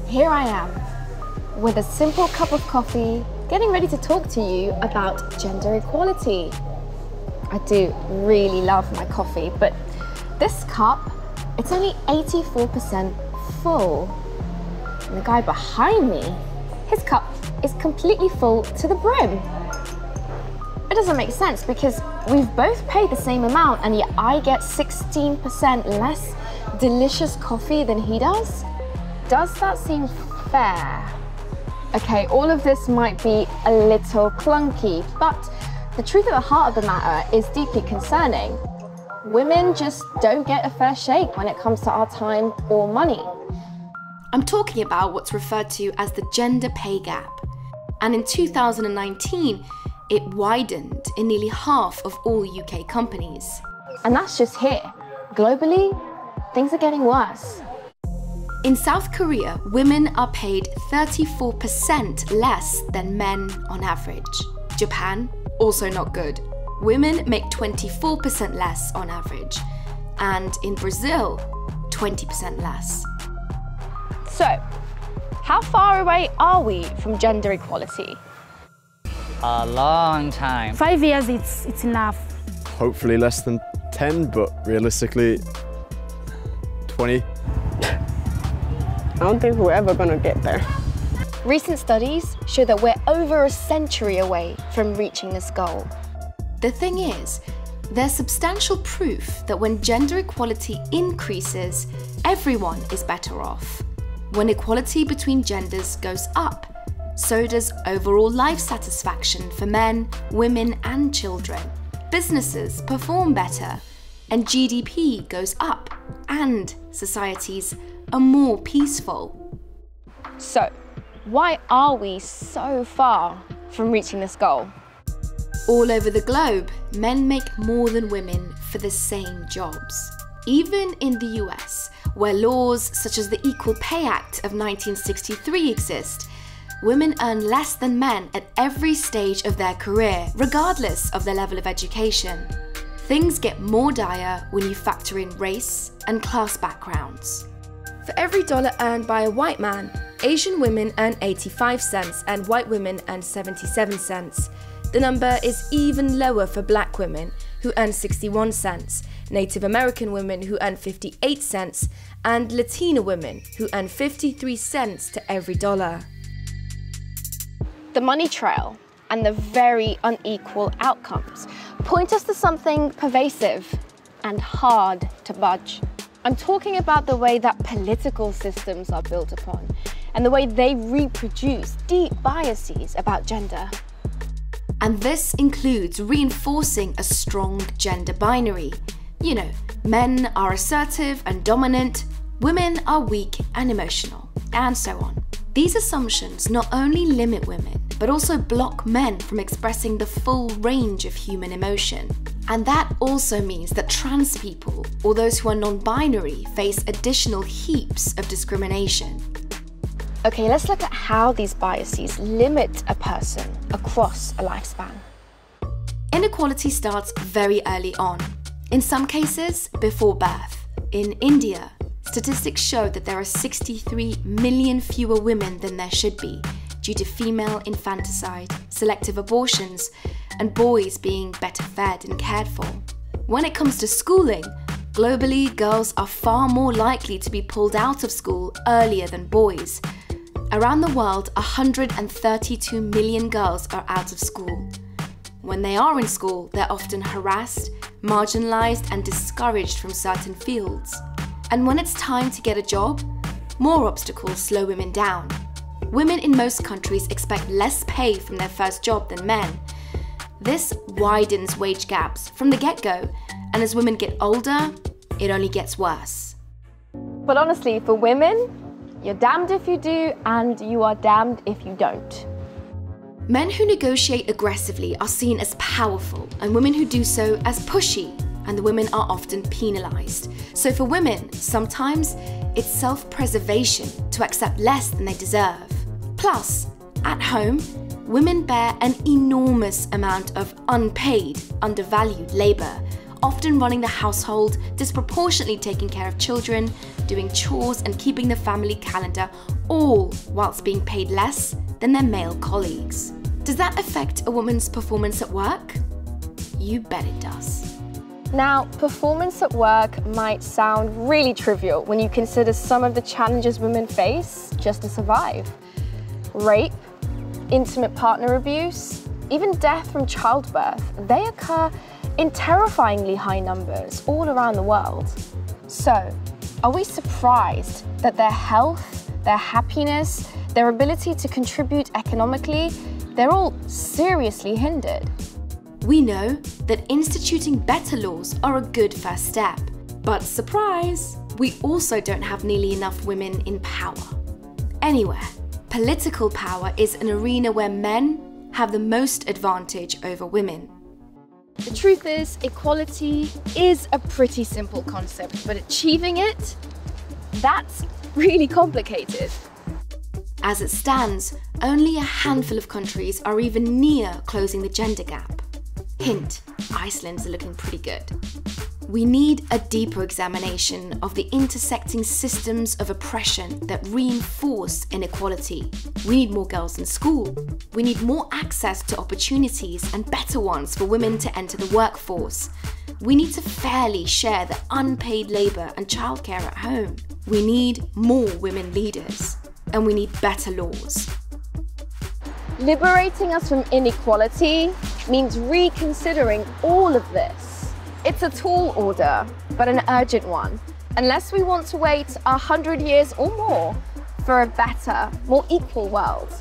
here I am, with a simple cup of coffee, getting ready to talk to you about gender equality. I do really love my coffee, but this cup, it's only 84% full. And the guy behind me, his cup is completely full to the brim. It doesn't make sense because we've both paid the same amount and yet I get 16% less delicious coffee than he does. Does that seem fair? Okay, all of this might be a little clunky, but the truth at the heart of the matter is deeply concerning. Women just don't get a fair shake when it comes to our time or money. I'm talking about what's referred to as the gender pay gap. And in 2019, it widened in nearly half of all UK companies. And that's just here. Globally, things are getting worse. In South Korea, women are paid 34% less than men on average. Japan, also not good. Women make 24% less on average. And in Brazil, 20% less. So, how far away are we from gender equality? A long time. 5 years, it's enough. Hopefully less than 10, but realistically, 20. I don't think we're ever gonna get there. Recent studies show that we're over a century away from reaching this goal. The thing is, there's substantial proof that when gender equality increases, everyone is better off. When equality between genders goes up, so does overall life satisfaction for men, women and children. Businesses perform better, and GDP goes up, and societies are more peaceful. So, why are we so far from reaching this goal? All over the globe, men make more than women for the same jobs. Even in the US, where laws such as the Equal Pay Act of 1963 exist, women earn less than men at every stage of their career, regardless of their level of education. Things get more dire when you factor in race and class backgrounds. For every dollar earned by a white man, Asian women earn 85 cents and white women earn 77 cents. The number is even lower for black women, who earn 61 cents, Native American women who earn 58 cents, and Latina women who earn 53 cents to every dollar. The money trail and the very unequal outcomes point us to something pervasive and hard to budge. I'm talking about the way that political systems are built upon and the way they reproduce deep biases about gender. And this includes reinforcing a strong gender binary. You know, men are assertive and dominant, women are weak and emotional, and so on. These assumptions not only limit women, but also block men from expressing the full range of human emotion. And that also means that trans people, or those who are non-binary, face additional heaps of discrimination. Okay, let's look at how these biases limit a person across a lifespan. Inequality starts very early on. In some cases, before birth. In India, statistics show that there are 63 million fewer women than there should be due to female infanticide, selective abortions, and boys being better fed and cared for. When it comes to schooling, globally, girls are far more likely to be pulled out of school earlier than boys. Around the world, 132 million girls are out of school. When they are in school, they're often harassed, marginalized, and discouraged from certain fields. And when it's time to get a job, more obstacles slow women down. Women in most countries expect less pay from their first job than men. This widens wage gaps from the get-go, and as women get older, it only gets worse. But honestly, for women, you're damned if you do, and you are damned if you don't. Men who negotiate aggressively are seen as powerful, and women who do so as pushy, and the women are often penalized. So for women, sometimes it's self-preservation to accept less than they deserve. Plus, at home, women bear an enormous amount of unpaid, undervalued labor, often running the household, disproportionately taking care of children, doing chores and keeping the family calendar, all whilst being paid less than their male colleagues. Does that affect a woman's performance at work? You bet it does. Now, performance at work might sound really trivial when you consider some of the challenges women face just to survive. Rape, intimate partner abuse, even death from childbirth, they occur in terrifyingly high numbers all around the world. So, are we surprised that their health, their happiness, their ability to contribute economically, they're all seriously hindered? We know that instituting better laws are a good first step. But surprise, we also don't have nearly enough women in power. Anywhere, political power is an arena where men have the most advantage over women. The truth is, equality is a pretty simple concept, but achieving it, that's really complicated. As it stands, only a handful of countries are even near closing the gender gap. Hint, Iceland's looking pretty good. We need a deeper examination of the intersecting systems of oppression that reinforce inequality. We need more girls in school. We need more access to opportunities and better ones for women to enter the workforce. We need to fairly share the unpaid labour and childcare at home. We need more women leaders. And we need better laws. Liberating us from inequality means reconsidering all of this. It's a tall order, but an urgent one, unless we want to wait 100 years or more for a better, more equal world.